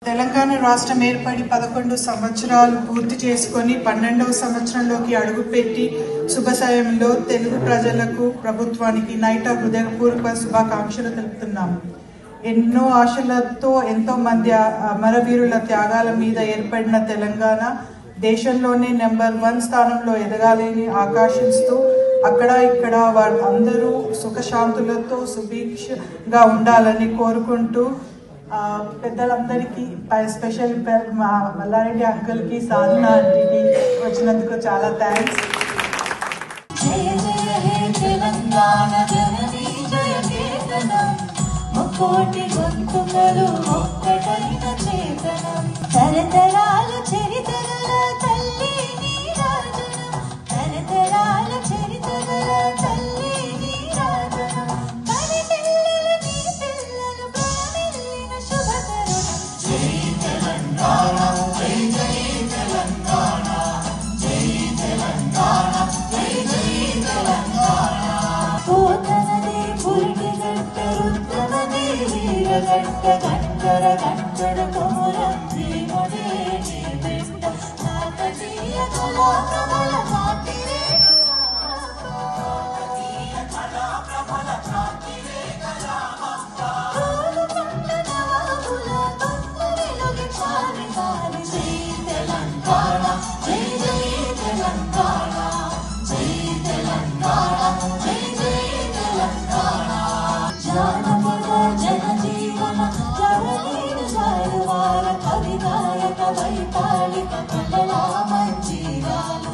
తెలంగాణ రాష్ట్రం ఏర్పడి 11 సంవత్సరాలు పూర్తి చేసుకొని 12వ సంవత్సరంలోకి అడుగుపెట్టి శుభ సమయంలో తెలుగు ప్రజలకు ప్రభుత్వానికి నైట్ హృదయపూర్వక శుభాకాంక్షలు తెలుపుతున్నాము. ఎన్నో ఆశలతో ఎంతో మంది అమరవీరుల త్యాగాల మీద ఏర్పడిన తెలంగాణ దేశంలోనే నెంబర్ 1 స్థానంలో ఎదగాలని ఆకాంక్షిస్తూ అక్కడ ఇక్కడ వారు అందరూ సుఖశాంతులతో సుభిక్షంగా ఉండాలని కోరుకుంటూ పెద్దలందరికీ స్పెషల్ మల్లారెడ్డి అంకుల్కి సాధన ఆంటీకి వచ్చినందుకు చాలా థ్యాంక్స్. తరతరాలు చరితగల తల్లి నీరాజనం, తరతరాల చరితగల తల్లి నీరాజనం, పని పిల్లలు నీ పిల్లలు ప్రాణిల్లిన శుభకరుణం. జై తెలంగాణ, జై జై తెలంగాణ, జై తెలంగాణ, జై జై తెలంగాణ. పోతనదే పురిటి గట్ట రుద్రమదే వీరగట్ట గంటర గంటర కొమురం జనజీవన జవలీన జారువార కవిగాయక వైతాళిక కళలా మంజీరాలు